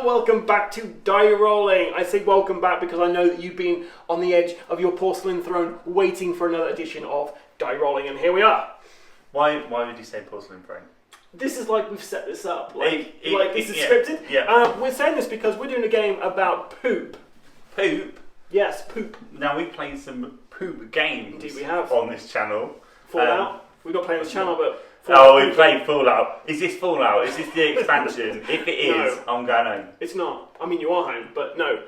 welcome back to Die Rollin. I say welcome back because I know that you've been on the edge of your porcelain throne waiting for another edition of Die Rollin, and here we are. Why would you say porcelain throne? This is like we've set this up, like this is scripted. Yeah. We're saying this because we're doing a game about poop. Poop? Yes, poop. Now we played some poop games. Indeed we have. On this channel. Fallout. We've not played on this channel, but... We played Fallout. Is this Fallout? Is this the expansion? If it is, no. I'm going home. It's not. I mean, you are home, but no.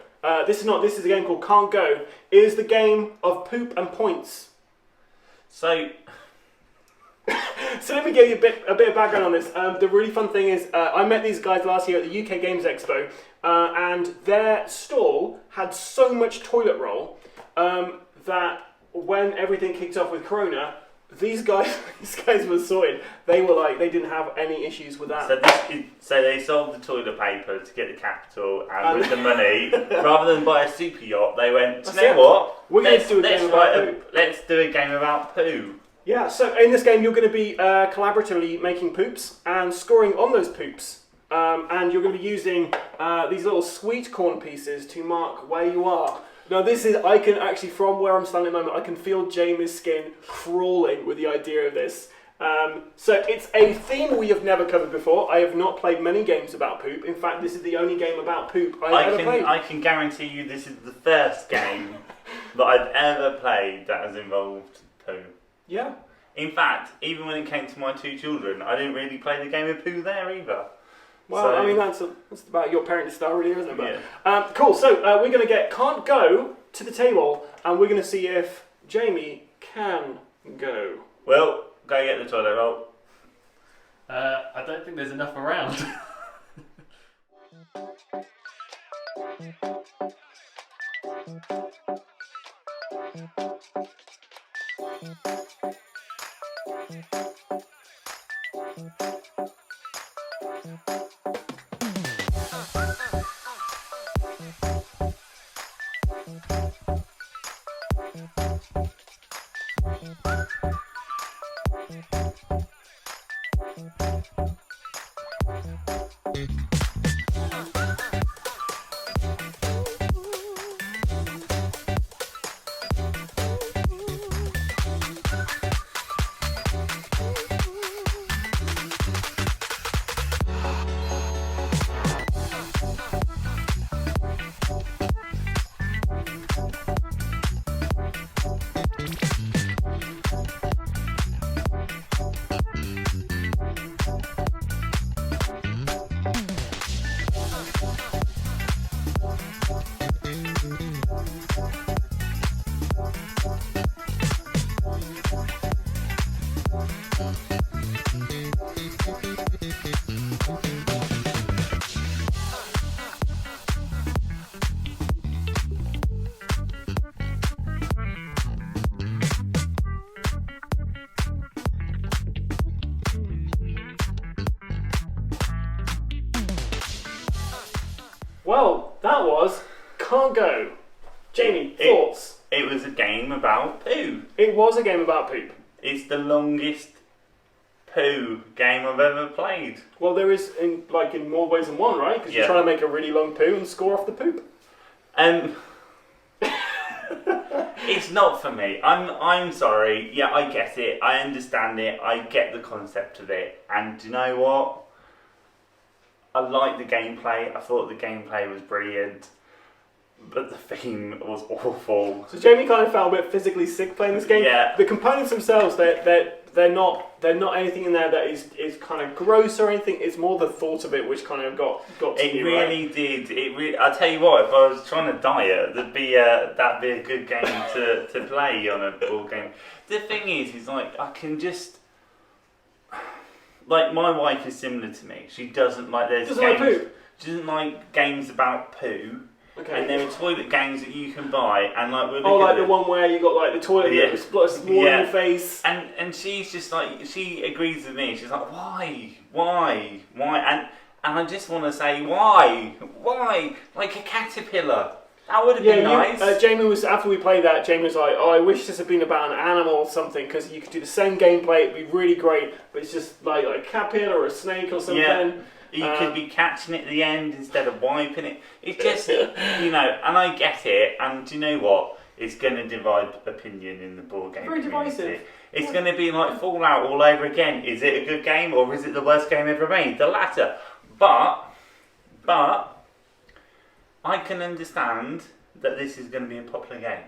This is not. This is a game called Can't Go. It is the game of poop and points. So let me give you a bit of background on this. The really fun thing is, I met these guys last year at the UK Games Expo, and their stall had so much toilet roll that when everything kicked off with Corona, these guys were sorted. They were like, they didn't have any issues with that. So they sold the toilet paper to get the capital, and with the money, rather than buy a super yacht, they went, you know what? Let's do a game about poo. Yeah, so in this game you're going to be collaboratively making poops and scoring on those poops. And you're going to be using these little sweet corn pieces to mark where you are. Now this is, I can actually, from where I'm standing at the moment, I can feel Jamie's skin crawling with the idea of this. So it's a theme we have never covered before. I have not played many games about poop. In fact, this is the only game about poop I've ever played. I can guarantee you this is the first game that I've ever played that has involved poo. Yeah. In fact, even when it came to my two children, I didn't really play the game of poo there either. Well, so, I mean, that's about your parenting style, really, isn't it? But, yeah. Cool, so we're going to get Can't Go to the table, and we're going to see if Jamie can go. Well, go get the toilet roll. I don't think there's enough around. Well, that was Can't Go. Jamie, thoughts? It was a game about poo. It was a game about poop. It's the longest poo game I've ever played. Well, there is in more ways than one, right? Because you're trying to make a really long poo and score off the poop. It's not for me. I'm sorry. Yeah, I get it. I understand it. I get the concept of it. And do you know what? I liked the gameplay. I thought the gameplay was brilliant. But the theme was awful. So Jamie kind of felt a bit physically sick playing this game. Yeah. The components themselves, they're not anything in there that is kind of gross or anything. It's more the thought of it which kind of got to it you. It really right? did. I tell you what, if I was trying to diet, that'd be a good game to play on a board game. The thing is like I can just. Like, my wife is similar to me. She doesn't like games. Like poo. She doesn't like games about poo. Okay. And there are toilet games that you can buy, and like the one where you got like the toilet that explodes in your face. And she's just like, she agrees with me. She's like, why? And I just want to say, why? Like a caterpillar. That would have been nice. Jamie was, after we played that, Jamie was like, I wish this had been about an animal or something, because you could do the same gameplay, it'd be really great, but it's just like a caterpillar or a snake or something. Yeah. You could be catching it at the end instead of wiping it. It's just, and I get it. And do you know what? It's going to divide opinion in the board game community. Divisive. It's going to be like Fallout all over again. Is it a good game or is it the worst game ever made? The latter. But I can understand that this is going to be a popular game.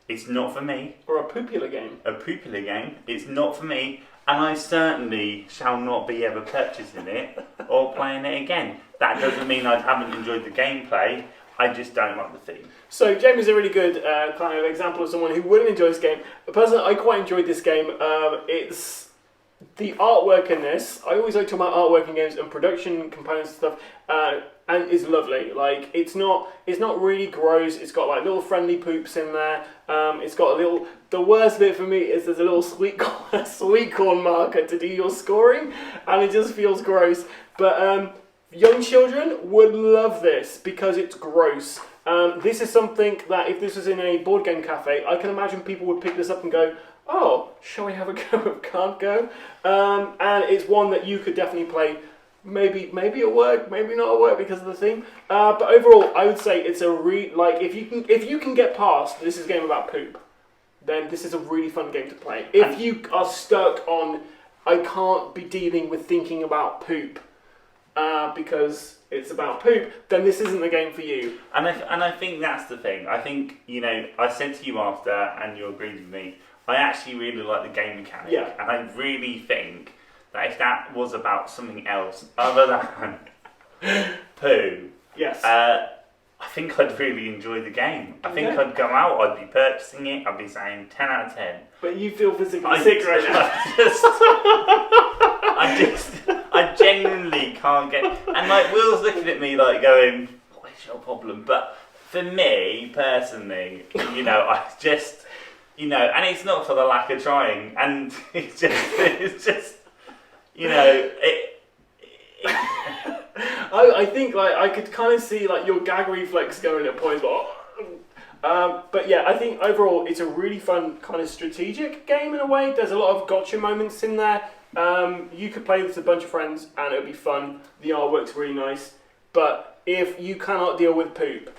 It's not for me. Or a popular game. A popular game. It's not for me. And I certainly shall not be ever purchasing it or playing it again. That doesn't mean I haven't enjoyed the gameplay. I just don't like the theme. So Jamie's a really good kind of example of someone who wouldn't enjoy this game. Personally, I quite enjoyed this game. It's the artwork in this. I always like talking about artwork in games and production components and stuff. And it's lovely. Like it's not really gross. It's got like little friendly poops in there. It's got a little. The worst bit for me is there's a little sweet corn marker to do your scoring, and it just feels gross. But young children would love this because it's gross. This is something that if this was in a board game cafe, I can imagine people would pick this up and go, "Oh, shall we have a go of Can't Go?" And it's one that you could definitely play. Maybe at work, maybe not at work because of the theme. But overall, I would say it's a if you can get past this is a game about poop, then this is a really fun game to play. If you are stuck on, I can't be dealing with thinking about poop because it's about poop, then this isn't the game for you. And I think that's the thing. I think I said to you after, and you agreed with me. I actually really like the game mechanic, and I really think that if that was about something else other than poo, yes, I think I'd really enjoy the game. I think I'd go out, I'd be purchasing it, I'd be saying 10 out of 10. But you feel physically sick right now. I genuinely can't get. And like Will's looking at me like going, "What is your problem?" But for me personally, I just, and it's not for the lack of trying, and it's just. I think like I could kind of see like your gag reflex going at points, but yeah, I think overall it's a really fun kind of strategic game in a way. There's a lot of gotcha moments in there. You could play with a bunch of friends and it would be fun. The artwork's really nice, but if you cannot deal with poop,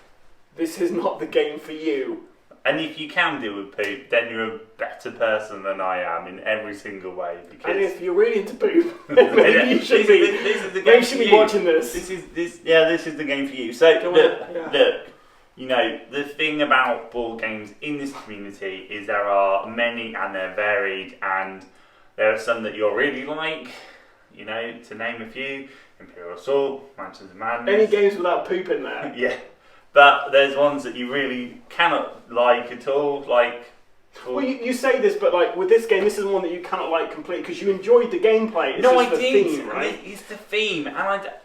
this is not the game for you. And if you can deal with poop, then you're a better person than I am in every single way. Because and if you're really into poop, maybe you should be. This is the game you should be watching this. This is the game for you. So look, the thing about board games in this community is there are many and they're varied, and there are some that you'll really like. To name a few: Imperial Assault, Mansions of Madness. Any games without poop in there? Yeah. But there's ones that you really cannot like at all, Well, you say this, but like with this game, this is one that you cannot like completely because you enjoyed the gameplay. It's no, just I the did. Theme, right? It's the theme, and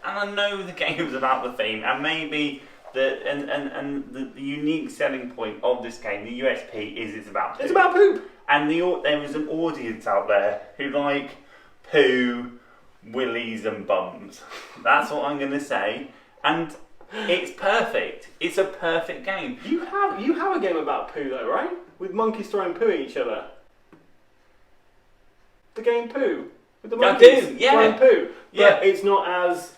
I know the game's about the theme, and maybe the unique selling point of this game, the USP, is it's about poop. It's about poop, and there is an audience out there who like poo, willies, and bums. That's what I'm going to say, and. It's perfect. It's a perfect game. You have a game about poo though, right? With monkeys throwing poo at each other. The game Poo. With the monkeys throwing poo. But it's not as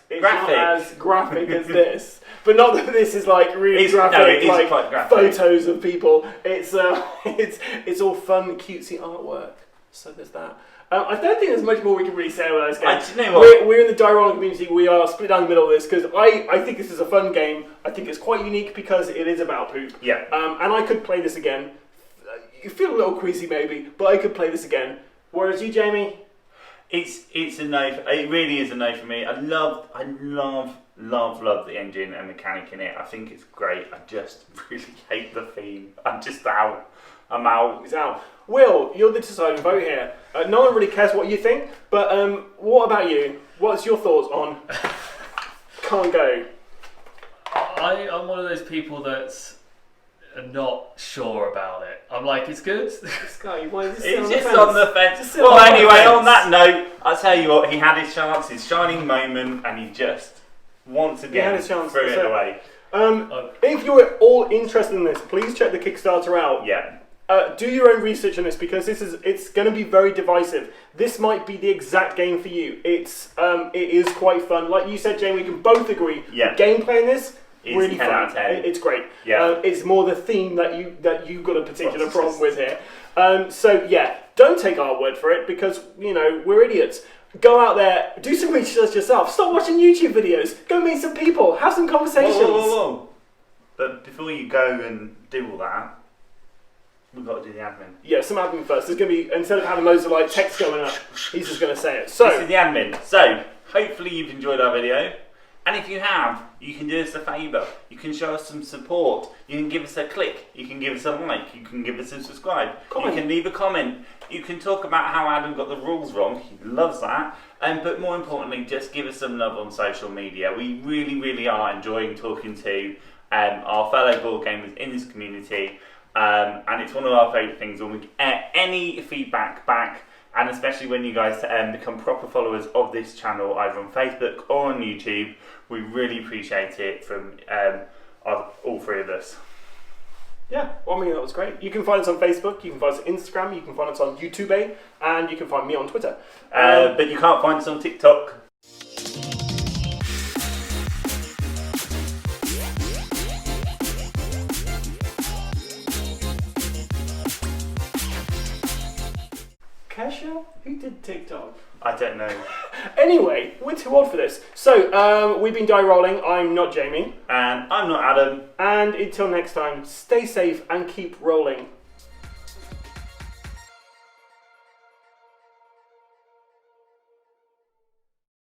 graphic as this. But not that this is like really graphic, no, it is like quite graphic. Photos of people. It's all fun, cutesy artwork. So there's that. I don't think there's much more we can really say about this game. Do you know what? We're in the Die Rollin community. We are split down the middle of this because I think this is a fun game. I think it's quite unique because it is about poop. Yeah. And I could play this again. You feel a little queasy maybe, but I could play this again. Whereas you, Jamie? It's a no. It really is a no for me. I love the engine and mechanic in it. I think it's great. I just really hate the theme. I'm just out. I'm out. He's out. Will, you're the deciding vote here. No one really cares what you think, but what about you? What's your thoughts on Can't Go? I'm one of those people that's not sure about it. I'm like, it's good. This guy, why is it's just on the fence. Well, anyway, on that note, I'll tell you what, he had his chance, his shining moment, and he just, once again, threw it away. If you're all interested in this, please check the Kickstarter out. Yeah. do your own research on this because it's going to be very divisive. This might be the exact game for you. It is quite fun. Like you said, Jamie, we can both agree. Yeah. Gameplay in this really 10 fun. out of 10. It's great. Yeah. It's more the theme that you got a particular problem with here. So yeah, don't take our word for it because we're idiots. Go out there, do some research yourself. Stop watching YouTube videos. Go meet some people. Have some conversations. Whoa. But before you go and do all that, we've got to do the admin. Yeah, some admin first. There's going to be, instead of having loads of text going up, he's just going to say it. So this is the admin. So hopefully you've enjoyed our video. And if you have, you can do us a favour. You can show us some support. You can give us a click. You can give us a like. You can give us a subscribe. Comment. You can leave a comment. You can talk about how Adam got the rules wrong. He loves that. But more importantly, just give us some love on social media. We really, really are enjoying talking to our fellow board gamers in this community. And it's one of our favourite things when we get any feedback back. And especially when you guys become proper followers of this channel, either on Facebook or on YouTube, we really appreciate it from all three of us. Yeah, well, that was great. You can find us on Facebook, you can find us on Instagram, you can find us on YouTube, and you can find me on Twitter. But you can't find us on TikTok. Kesha? Who did TikTok? I don't know. Anyway, we're too old for this. So, we've been Die Rolling. I'm not Jamie. And I'm not Adam. And until next time, stay safe and keep rolling.